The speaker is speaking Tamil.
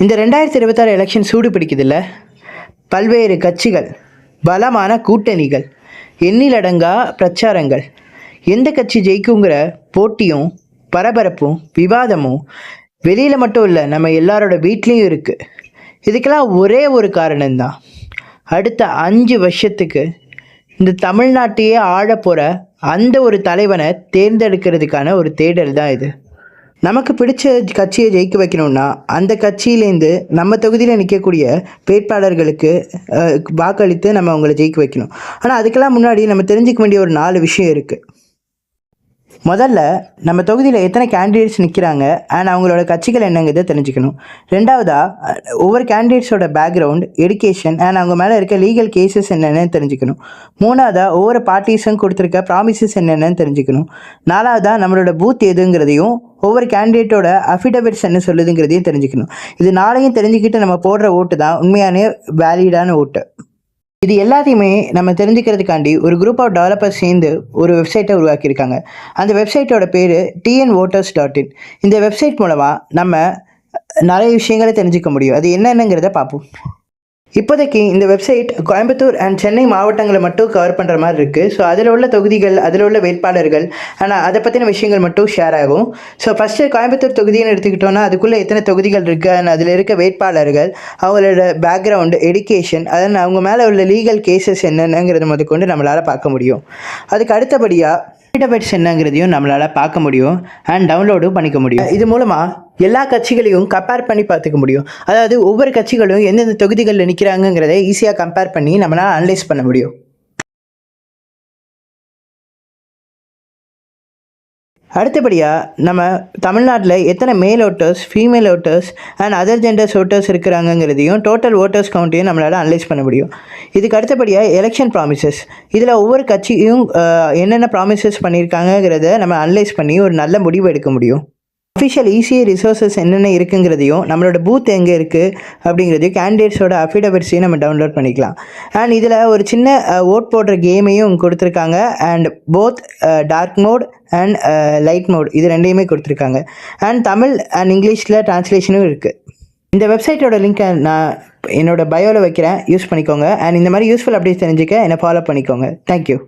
இந்த 2026 எலெக்ஷன் சூடு பிடிக்குதில்ல. பல்வேறு கட்சிகள், பலமான கூட்டணிகள், எண்ணிலடங்கா பிரச்சாரங்கள், எந்த கட்சி ஜெயிக்குங்கிற போட்டியும் பரபரப்பும் விவாதமும் வெளியில் மட்டும் இல்லை, நம்ம எல்லாரோட வீட்லேயும் இருக்குது. இதுக்கெல்லாம் ஒரே ஒரு காரணம்தான், அடுத்த 5 வருஷத்துக்கு இந்த தமிழ்நாட்டையே ஆழ போகிற அந்த ஒரு தலைவனை தேர்ந்தெடுக்கிறதுக்கான ஒரு தேடல் தான் இது. நமக்கு பிடிச்ச கட்சியை ஜெயிக்க வைக்கணும்னா அந்த கட்சியிலேருந்து நம்ம தொகுதியில் நிற்கக்கூடிய வேட்பாளர்களுக்கு வாக்களித்து நம்ம அவங்கள ஜெயிக்க வைக்கணும். ஆனால் அதுக்கெல்லாம் முன்னாடி நம்ம தெரிஞ்சிக்க வேண்டிய ஒரு 4 விஷயம் இருக்குது. முதல்ல நம்ம தொகுதியில் எத்தனை கேண்டிடேட்ஸ் நிற்கிறாங்க அண்ட் அவங்களோட கட்சிகள் என்னங்கிறத தெரிஞ்சுக்கணும். ரெண்டாவதாக ஒவ்வொரு கேண்டிடேட்ஸோட பேக்ரவுண்ட், எடுகேஷன் அண்ட் அவங்க மேலே இருக்க லீகல் கேசஸ் என்னென்னு தெரிஞ்சுக்கணும். மூணாவதாக ஒவ்வொரு பார்ட்டிஸும் கொடுத்துருக்க ப்ராமிசஸ் என்னென்னு தெரிஞ்சுக்கணும். நாலாவதாக நம்மளோட பூத் எதுங்கிறதையும் ஒவ்வொரு கேண்டிடேட்டோட அஃபிடவிட்ஸ் என்ன சொல்லுதுங்கிறதையும் தெரிஞ்சுக்கணும். இது நாளையும் தெரிஞ்சுக்கிட்டு நம்ம போடுற ஓட்டு தான் உண்மையான வேலிடான ஓட்டு. இது எல்லாத்தையுமே நம்ம தெரிஞ்சுக்கிறதுக்காண்டி ஒரு குரூப் ஆஃப் டெவலப்பர்ஸ் சேர்ந்து ஒரு வெப்சைட்டை உருவாக்கியிருக்காங்க. அந்த வெப்சைட்டோட பேர் tnvoters.in. இந்த வெப்சைட் மூலமாக நம்ம நிறைய விஷயங்களை தெரிஞ்சுக்க முடியும். அது என்னென்னங்கிறத பார்ப்போம். இப்போதைக்கு இந்த வெப்சைட் கோயம்புத்தூர் அண்ட் சென்னை மாவட்டங்களை மட்டும் கவர் பண்ணுற மாதிரி இருக்குது. ஸோ அதில் உள்ள தொகுதிகள், அதில் உள்ள வேட்பாளர்கள், ஆனால் அதை பற்றின விஷயங்கள் மட்டும் ஷேர் ஆகும். ஸோ ஃபஸ்ட்டு கோயம்புத்தூர் தொகுதின்னு எடுத்துக்கிட்டோன்னா அதுக்குள்ளே எத்தனை தொகுதிகள் இருக்குது அண்ட் அதில் இருக்க வேட்பாளர்கள், அவங்களோட பேக்ரவுண்டு, எடுகேஷன், அதனால் அவங்க மேலே உள்ள லீகல் கேசஸ் என்னென்னங்கிறத முதற்கொண்டு நம்மளால் பார்க்க முடியும். அதுக்கு அடுத்தபடியாக அஃபிடவிட்ஸ் என்னங்கிறதையும் நம்மளால் பார்க்க முடியும் அண்ட் டவுன்லோடும் பண்ணிக்க முடியும். இது மூலமாக எல்லா கட்சிகளையும் கம்பேர் பண்ணி பார்த்துக்க முடியும். அதாவது ஒவ்வொரு கட்சிகளும் எந்தெந்த தொகுதிகளில் நிற்கிறாங்கங்கிறத ஈஸியாக கம்பேர் பண்ணி நம்மளால் அனலைஸ் பண்ண முடியும். அடுத்தபடியாக நம்ம தமிழ்நாட்டில் எத்தனை male voters, female voters and other genders voters இருக்கிறாங்கங்கிறதையும் டோட்டல் ஓட்டர்ஸ் கவுண்ட்டையும் நம்மளால் அனலைஸ் பண்ண முடியும். இதுக்கு அடுத்தபடியாக எலெக்ஷன் ப்ராமிசஸ், இதில் ஒவ்வொரு கட்சியும் என்னென்ன ப்ராமிசஸ் பண்ணியிருக்காங்கிறத நம்ம அனலைஸ் பண்ணி ஒரு நல்ல முடிவு எடுக்க முடியும். அஃபிஷியல் ECA ரிசோர்ஸஸ் என்னென்ன இருக்குங்கிறதையும், நம்மளோட பூத் எங்கே இருக்குது அப்படிங்கிறதையும், கேண்டிடேட்ஸோட அஃபிடவிட்ஸையும் நம்ம டவுன்லோட் பண்ணிக்கலாம். அண்ட் இதில் ஒரு சின்ன ஓட் போடுற கேமையும் கொடுத்துருக்காங்க. And both dark mode and light mode இது ரெண்டையுமே கொடுத்துருக்காங்க. அண்ட் தமிழ் அண்ட் இங்கிலீஷில் ட்ரான்ஸ்லேஷனும் இருக்குது. இந்த வெப்சைட்டோட லிங்க்கை நான் என்னோடய பயோவில் வைக்கிறேன், யூஸ் பண்ணிக்கோங்க. அண்ட் இந்த மாதிரி யூஸ்ஃபுல் அப்டேட்ஸ் தெரிஞ்சுக்க என்னை ஃபாலோ பண்ணிக்கோங்க. தேங்க்யூ.